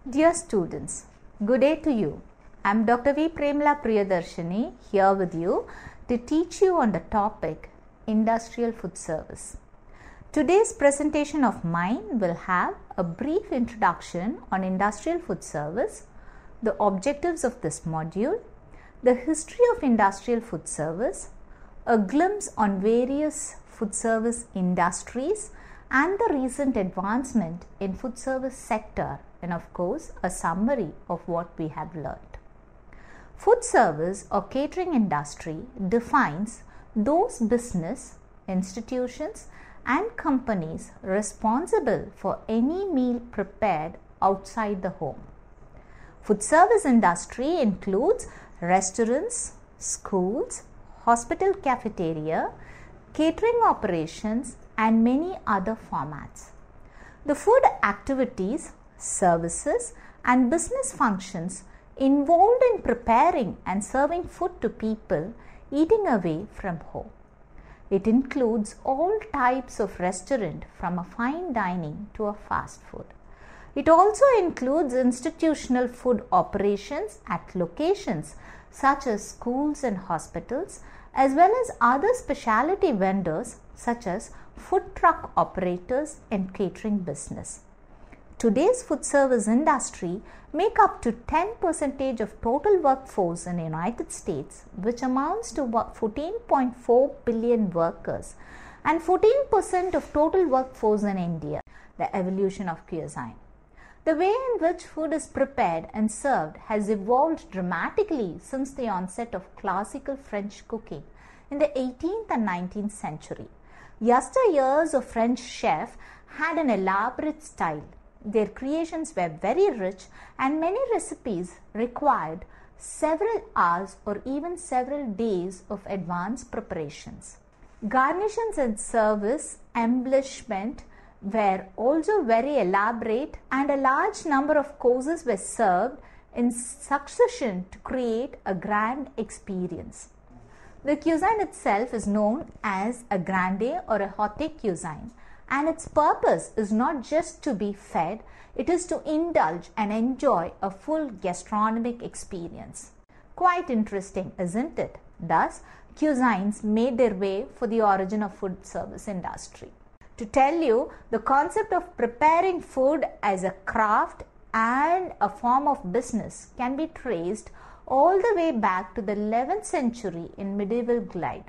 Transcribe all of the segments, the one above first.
Dear students, good day to you. I am Dr. V. Premla Priyadarshini here with you to teach you on the topic Industrial Food Service. Today's presentation of mine will have a brief introduction on Industrial Food Service, the objectives of this module, the history of Industrial Food Service, a glimpse on various food service industries and the recent advancement in food service sector, and of course a summary of what we have learned. Food service or catering industry defines those business, institutions and companies responsible for any meal prepared outside the home. Food service industry includes restaurants, schools, hospital cafeteria, catering operations and many other formats. The food activities, services and business functions involved in preparing and serving food to people eating away from home. It includes all types of restaurant from a fine dining to a fast food. It also includes institutional food operations at locations such as schools and hospitals, as well as other specialty vendors such as food truck operators and catering business. Today's food service industry make up to 10% of total workforce in the United States, which amounts to 14.4 billion workers, and 14% of total workforce in India. The evolution of cuisine. The way in which food is prepared and served has evolved dramatically since the onset of classical French cooking in the 18th and 19th century. Yesteryears of French chefs had an elaborate style. Their creations were very rich and many recipes required several hours or even several days of advanced preparations. Garnishes and service embellishment were also very elaborate, and a large number of courses were served in succession to create a grand experience. The cuisine itself is known as a grande or a haute cuisine, and its purpose is not just to be fed, it is to indulge and enjoy a full gastronomic experience. Quite interesting, isn't it? Thus, cuisines made their way for the origin of food service industry. To tell you, the concept of preparing food as a craft and a form of business can be traced all the way back to the 11th century in medieval glade.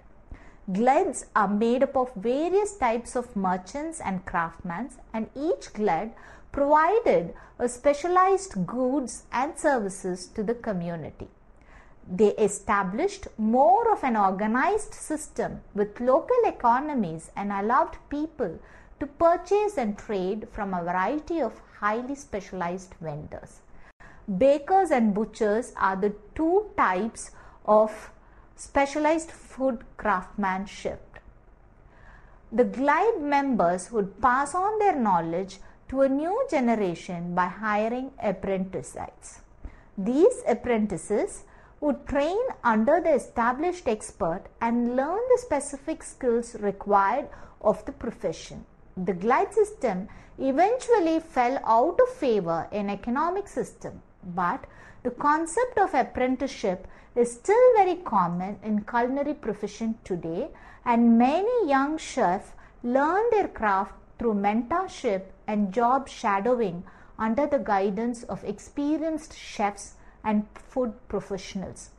Glades are made up of various types of merchants and craftsmen, and each glade provided a specialized goods and services to the community. They established more of an organized system with local economies and allowed people to purchase and trade from a variety of highly specialized vendors. Bakers and butchers are the two types of specialized food craftsmanship. The glide members would pass on their knowledge to a new generation by hiring apprentices. These apprentices would train under the established expert and learn the specific skills required of the profession. The glide system eventually fell out of favor in economic system, but the concept of apprenticeship is still very common in culinary profession today, and many young chefs learn their craft through mentorship and job shadowing under the guidance of experienced chefs and food professionals.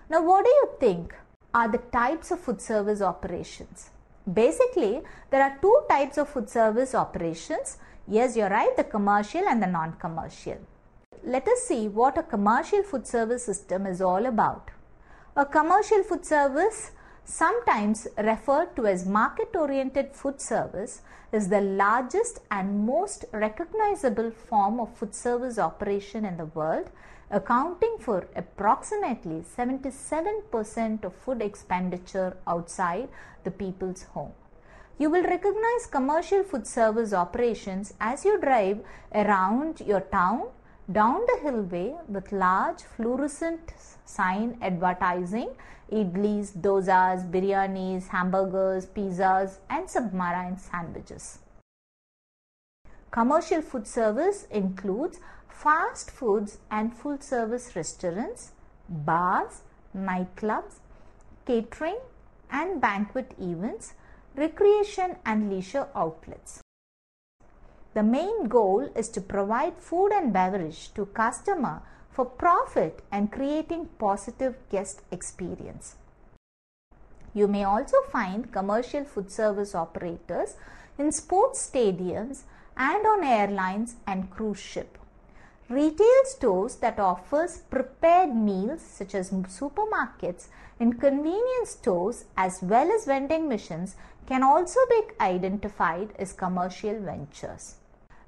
Now, what do you think are the types of food service operations? Basically, there are two types of food service operations. Yes, you're right, the commercial and the non-commercial. Let us see what a commercial food service system is all about. A commercial food service, sometimes referred to as market-oriented food service, is the largest and most recognizable form of food service operation in the world, accounting for approximately 77% of food expenditure outside the people's home. You will recognize commercial food service operations as you drive around your town, down the hillway with large fluorescent sign advertising idlis, dosas, biryanis, hamburgers, pizzas and submarine sandwiches. Commercial food service includes fast foods and full service restaurants, bars, nightclubs, catering and banquet events, recreation and leisure outlets. The main goal is to provide food and beverage to customer for profit and creating positive guest experience. You may also find commercial food service operators in sports stadiums and on airlines and cruise ship. Retail stores that offers prepared meals such as supermarkets and convenience stores as well as vending machines can also be identified as commercial ventures.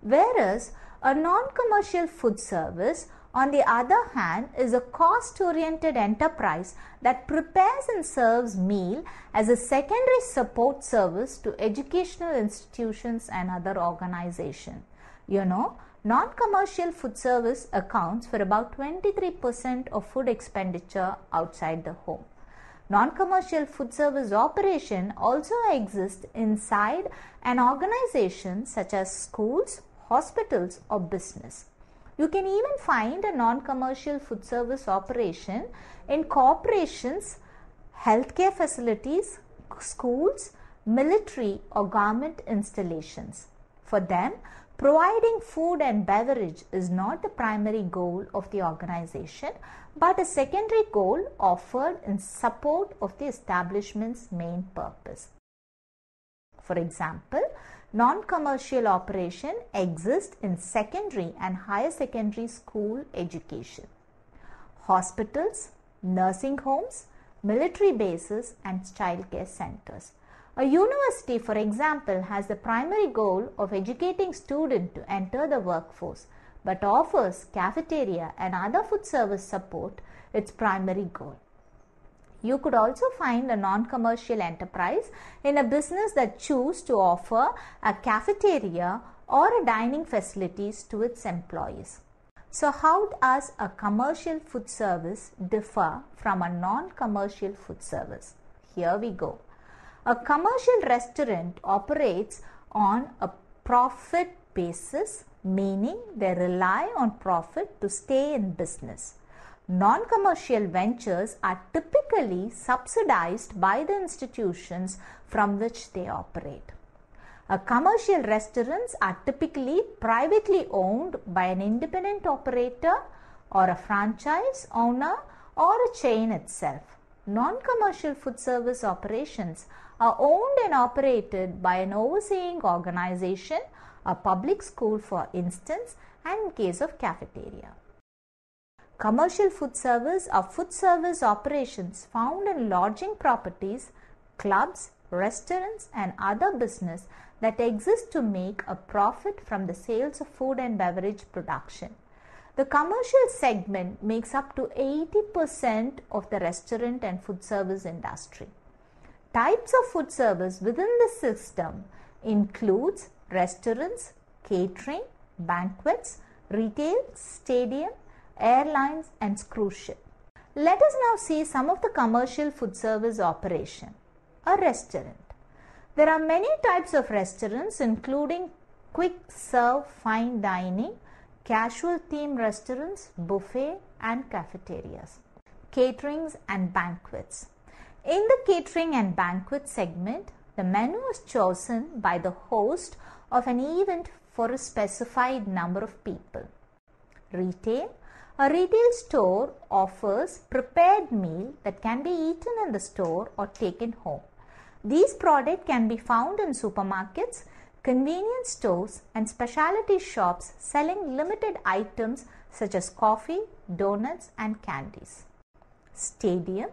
Whereas a non-commercial food service, on the other hand, is a cost-oriented enterprise that prepares and serves meal as a secondary support service to educational institutions and other organizations. Non-commercial food service accounts for about 23% of food expenditure outside the home. Non-commercial food service operation also exists inside an organization such as schools, hospitals or business. You can even find a non-commercial food service operation in corporations, healthcare facilities, schools, military or government installations. For them, providing food and beverage is not the primary goal of the organization, but a secondary goal offered in support of the establishment's main purpose. For example, non-commercial operation exists in secondary and higher secondary school education, hospitals, nursing homes, military bases and childcare centers. A university, for example, has the primary goal of educating students to enter the workforce, but offers cafeteria and other food service support its primary goal. You could also find a non-commercial enterprise in a business that chooses to offer a cafeteria or a dining facilities to its employees. So how does a commercial food service differ from a non-commercial food service? Here we go. A commercial restaurant operates on a profit basis, meaning they rely on profit to stay in business. Non-commercial ventures are typically subsidized by the institutions from which they operate. Commercial restaurants are typically privately owned by an independent operator or a franchise owner or a chain itself. Non-commercial food service operations are owned and operated by an overseeing organization, a public school for instance, and in case of cafeteria. Commercial food service are food service operations found in lodging properties, clubs, restaurants and other business that exist to make a profit from the sales of food and beverage production. The commercial segment makes up to 80% of the restaurant and food service industry. Types of food service within the system includes restaurants, catering, banquets, retail, stadium, airlines and cruise ship. Let us now see some of the commercial food service operation. A restaurant. There are many types of restaurants including quick serve fine dining, casual theme restaurants, buffet and cafeterias. Caterings and banquets. In the catering and banquet segment, the menu is chosen by the host of an event for a specified number of people. Retail. A retail store offers prepared meal that can be eaten in the store or taken home. These products can be found in supermarkets, convenience stores and specialty shops selling limited items such as coffee, donuts and candies. Stadium.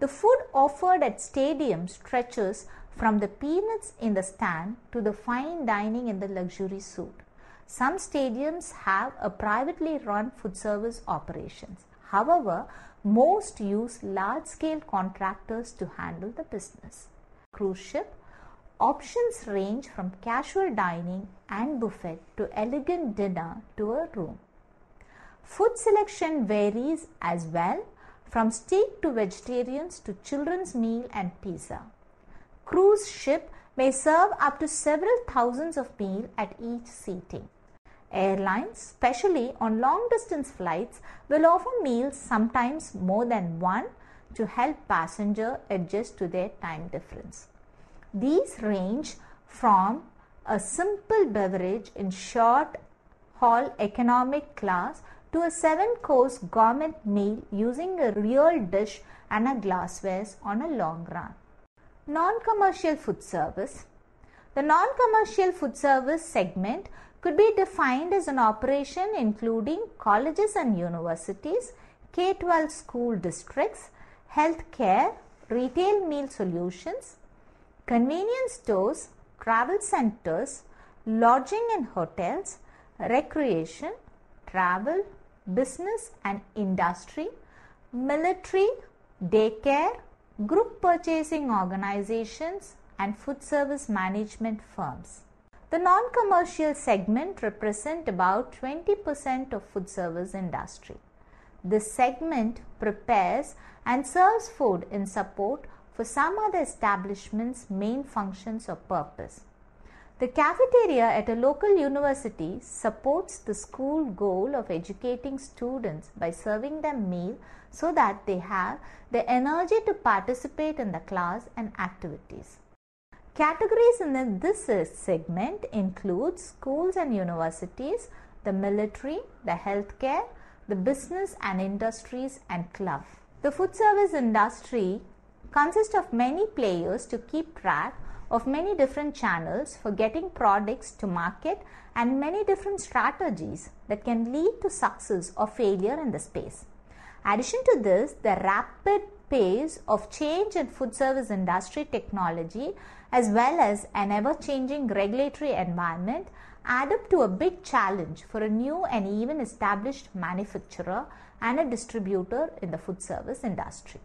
The food offered at stadium stretches from the peanuts in the stand to the fine dining in the luxury suite. Some stadiums have a privately run food service operations. However, most use large-scale contractors to handle the business. Cruise ship. Options range from casual dining and buffet to elegant dinner to a room. Food selection varies as well, from steak to vegetarians to children's meal and pizza. Cruise ship may serve up to several thousands of meals at each seating. Airlines, especially on long-distance flights, will offer meals, sometimes more than one, to help passengers adjust to their time difference. These range from a simple beverage in short-haul economic class to a 7-course gourmet meal using a real dish and a glassware on a long run. Non-commercial food service. The non-commercial food service segment could be defined as an operation including colleges and universities, K-12 school districts, healthcare, retail meal solutions, convenience stores, travel centers, lodging and hotels, recreation, travel, business and industry, military, daycare, group purchasing organizations, and food service management firms. The non-commercial segment represents about 20% of food service industry. This segment prepares and serves food in support for some other establishments' main functions or purpose. The cafeteria at a local university supports the school goal of educating students by serving them meal so that they have the energy to participate in the class and activities. Categories in this segment include schools and universities, the military, the healthcare, the business and industries, and club. The food service industry consists of many players to keep track of many different channels for getting products to market and many different strategies that can lead to success or failure in the space. Addition to this, the rapid pace of change in food service industry technology as well as an ever-changing regulatory environment add up to a big challenge for a new and even established manufacturer and a distributor in the food service industry.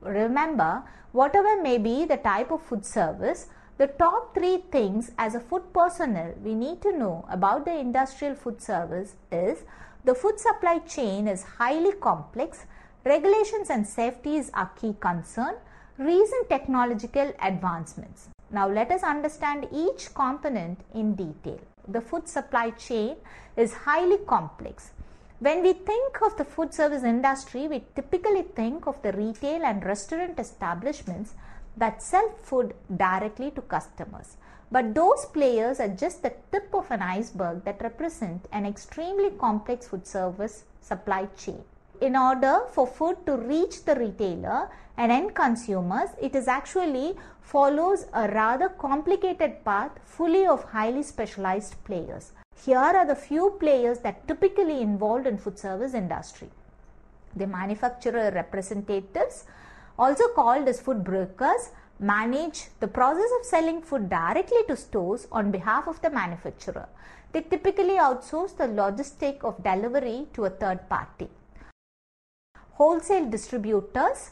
Remember, whatever may be the type of food service, the top 3 things as a food personnel we need to know about the industrial food service is the food supply chain is highly complex, regulations and safeties are key concern, recent technological advancements. Now let us understand each component in detail. The food supply chain is highly complex. When we think of the food service industry, we typically think of the retail and restaurant establishments that sell food directly to customers. But those players are just the tip of an iceberg that represent an extremely complex food service supply chain. In order for food to reach the retailer and end consumers, it is actually follows a rather complicated path fully of highly specialized players. Here are the few players that typically involved in food service industry. The manufacturer representatives, also called as food brokers, manage the process of selling food directly to stores on behalf of the manufacturer. They typically outsource the logistic of delivery to a third party. Wholesale distributors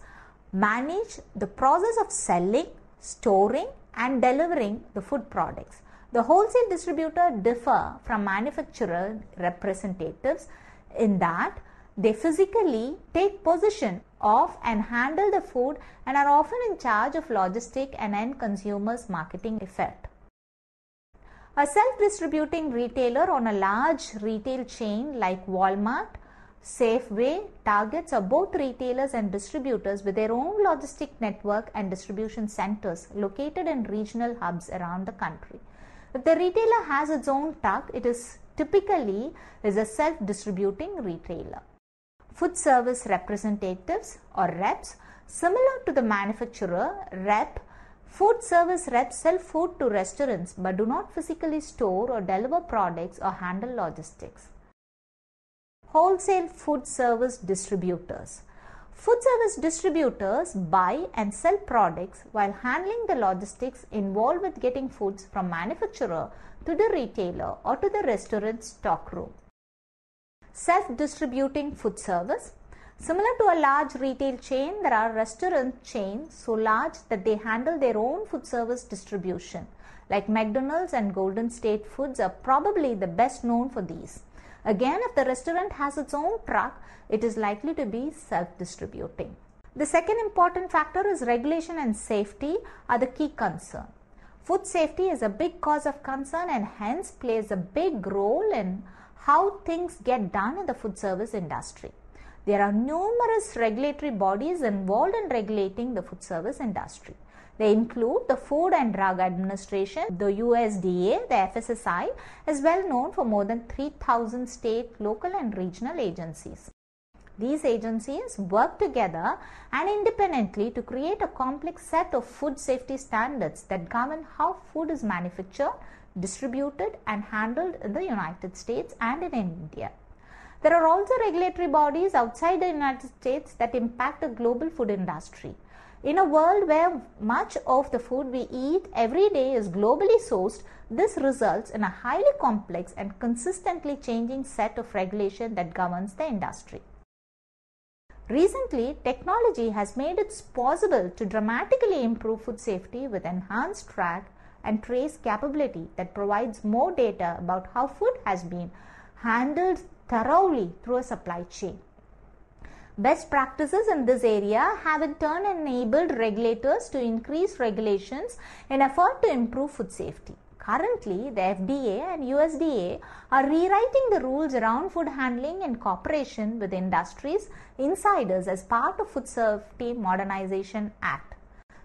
manage the process of selling, storing and delivering the food products. The wholesale distributor differ from manufacturer representatives in that they physically take possession of and handle the food and are often in charge of logistic and end consumers marketing effort. A self-distributing retailer on a large retail chain like Walmart, Safeway, Targets are both retailers and distributors with their own logistic network and distribution centers located in regional hubs around the country. If the retailer has its own truck, it is typically a self-distributing retailer. Food service representatives or reps, similar to the manufacturer rep, food service reps sell food to restaurants but do not physically store or deliver products or handle logistics. Wholesale food service distributors. Food service distributors buy and sell products while handling the logistics involved with getting foods from manufacturer to the retailer or to the restaurant stockroom. Self-distributing food service. Similar to a large retail chain, there are restaurant chains so large that they handle their own food service distribution. Like McDonald's and Golden State Foods are probably the best known for these. Again, if the restaurant has its own truck, it is likely to be self-distributing. The second important factor is regulation and safety are the key concern. Food safety is a big cause of concern and hence plays a big role in how things get done in the food service industry. There are numerous regulatory bodies involved in regulating the food service industry. They include the Food and Drug Administration, the USDA, the FSSI, is well known for more than 3,000 state, local and regional agencies. These agencies work together and independently to create a complex set of food safety standards that govern how food is manufactured, distributed and handled in the United States and in India. There are also regulatory bodies outside the United States that impact the global food industry. In a world where much of the food we eat every day is globally sourced, this results in a highly complex and consistently changing set of regulation that governs the industry. Recently, technology has made it possible to dramatically improve food safety with enhanced track and trace capability that provides more data about how food has been handled thoroughly through a supply chain. Best practices in this area have in turn enabled regulators to increase regulations in effort to improve food safety. Currently, the FDA and USDA are rewriting the rules around food handling in cooperation with industries insiders as part of Food Safety Modernization Act.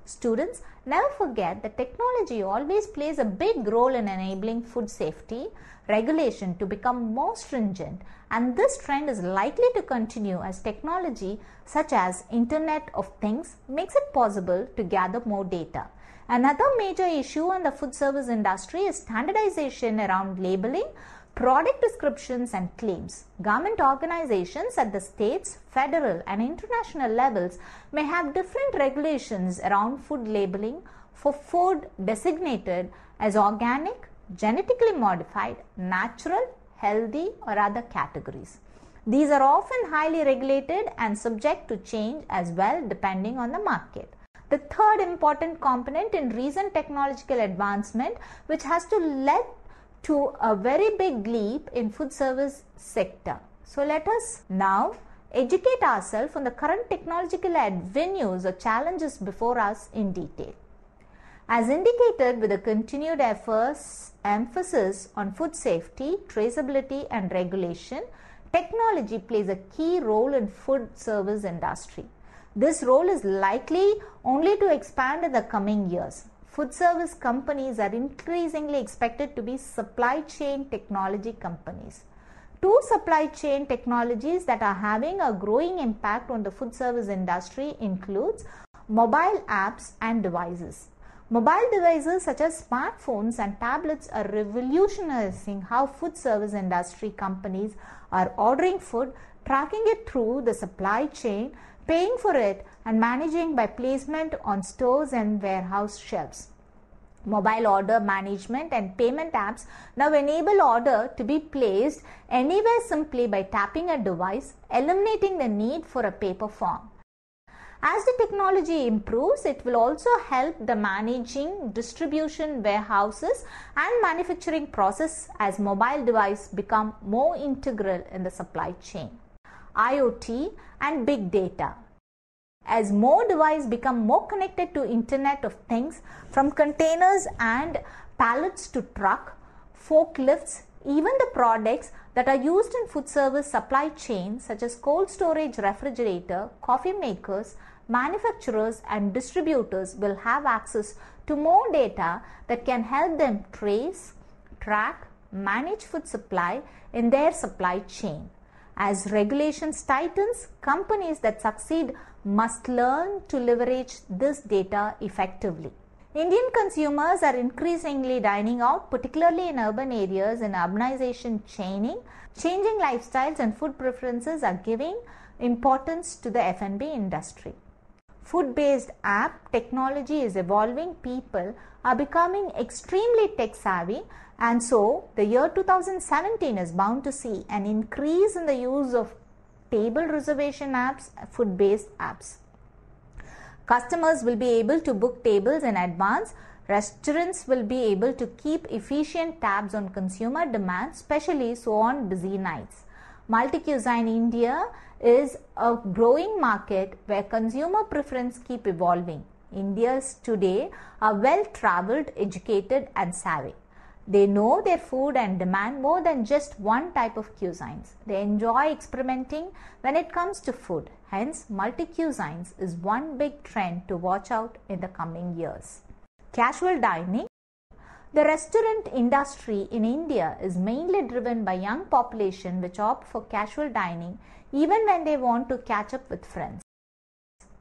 Students, never forget that technology always plays a big role in enabling food safety regulation to become more stringent, and this trend is likely to continue as technology such as Internet of Things makes it possible to gather more data. Another major issue in the food service industry is standardization around labeling, product descriptions and claims. Government organizations at the states, federal and international levels may have different regulations around food labeling for food designated as organic, genetically modified, natural, healthy or other categories. These are often highly regulated and subject to change as well depending on the market. The third important component in recent technological advancement which has to lead to a very big leap in food service sector. So let us now educate ourselves on the current technological avenues or challenges before us in detail. As indicated, with a continued emphasis on food safety, traceability and regulation, technology plays a key role in food service industry. This role is likely only to expand in the coming years. Food service companies are increasingly expected to be supply chain technology companies. Two supply chain technologies that are having a growing impact on the food service industry includes mobile apps and devices. Mobile devices such as smartphones and tablets are revolutionizing how food service industry companies are ordering food, tracking it through the supply chain, paying for it and managing by placement on stores and warehouse shelves. Mobile order management and payment apps now enable order to be placed anywhere simply by tapping a device, eliminating the need for a paper form. As the technology improves, it will also help the managing distribution warehouses and manufacturing process as mobile devices become more integral in the supply chain. IoT and big data. As more devices become more connected to Internet of Things, from containers and pallets to truck, forklifts, even the products that are used in food service supply chain such as cold storage refrigerator, coffee makers, manufacturers and distributors will have access to more data that can help them trace, track, manage food supply in their supply chain. As regulations tightens, companies that succeed must learn to leverage this data effectively. Indian consumers are increasingly dining out, particularly in urban areas. In urbanization changing lifestyles and food preferences are giving importance to the F&B industry. Food-based app technology is evolving. People are becoming extremely tech savvy, and so the year 2017 is bound to see an increase in the use of table reservation apps, food-based apps. Customers will be able to book tables in advance. Restaurants will be able to keep efficient tabs on consumer demand, especially so on busy nights. Multi-cuisine India is a growing market where consumer preference keep evolving. Indians today are well-traveled, educated and savvy. They know their food and demand more than just one type of cuisines. They enjoy experimenting when it comes to food. Hence, multi-cuisines is one big trend to watch out in the coming years. Casual dining. The restaurant industry in India is mainly driven by young population which opt for casual dining even when they want to catch up with friends.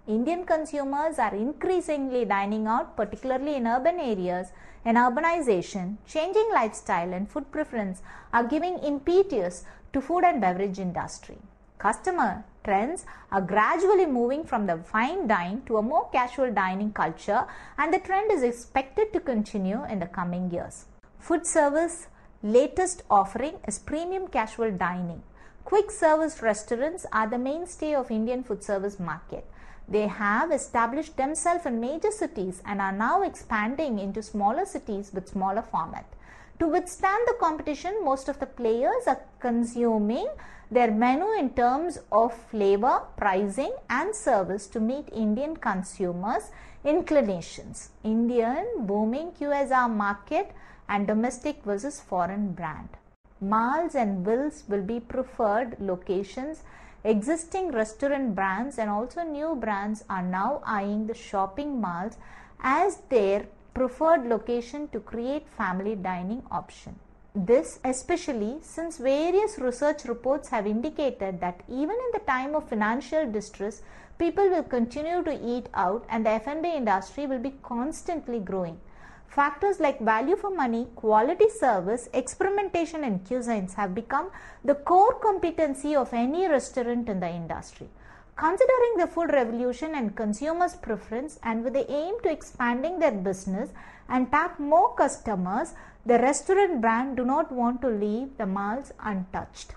Indian consumers are increasingly dining out, particularly in urban areas, and urbanization, changing lifestyle and food preference are giving impetus to food and beverage industry. Customer trends are gradually moving from the fine dining to a more casual dining culture, and the trend is expected to continue in the coming years. Food service latest offering is premium casual dining. Quick service restaurants are the mainstay of Indian food service market. They have established themselves in major cities and are now expanding into smaller cities with smaller format. To withstand the competition, most of the players are consuming their menu in terms of flavor, pricing and service to meet Indian consumers' inclinations. Indian booming QSR market and domestic versus foreign brand. Malls and villas will be preferred locations. Existing restaurant brands and also new brands are now eyeing the shopping malls as their preferred location to create family dining option. This especially since various research reports have indicated that even in the time of financial distress, people will continue to eat out and the F&B industry will be constantly growing. Factors like value for money, quality service, experimentation in cuisines have become the core competency of any restaurant in the industry. Considering the food revolution and consumers' preference and with the aim to expanding their business and tap more customers, the restaurant brand do not want to leave the malls untouched.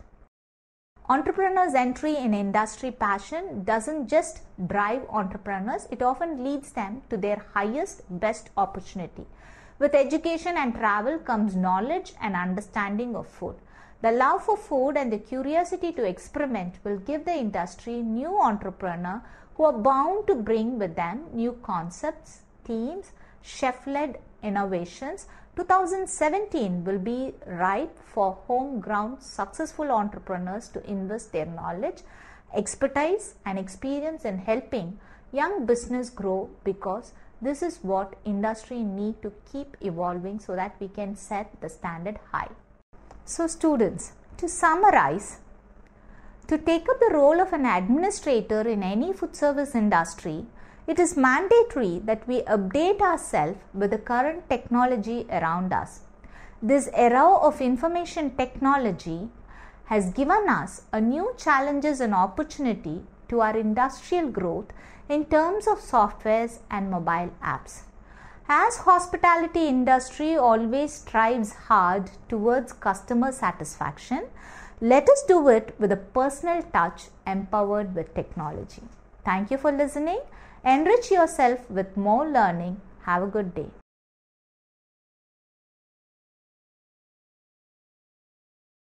Entrepreneurs' entry in industry passion doesn't just drive entrepreneurs, it often leads them to their highest, best opportunity. With education and travel comes knowledge and understanding of food. The love for food and the curiosity to experiment will give the industry new entrepreneurs who are bound to bring with them new concepts, themes, chef-led innovations. 2017 will be ripe for home-grown successful entrepreneurs to invest their knowledge, expertise and experience in helping young business grow, because this is what industry need to keep evolving so that we can set the standard high. So students, to summarize, to take up the role of an administrator in any food service industry, it is mandatory that we update ourselves with the current technology around us. This era of information technology has given us a new challenges and opportunity to our industrial growth in terms of softwares and mobile apps. As hospitality industry always strives hard towards customer satisfaction, let us do it with a personal touch empowered with technology. Thank you for listening. Enrich yourself with more learning. Have a good day.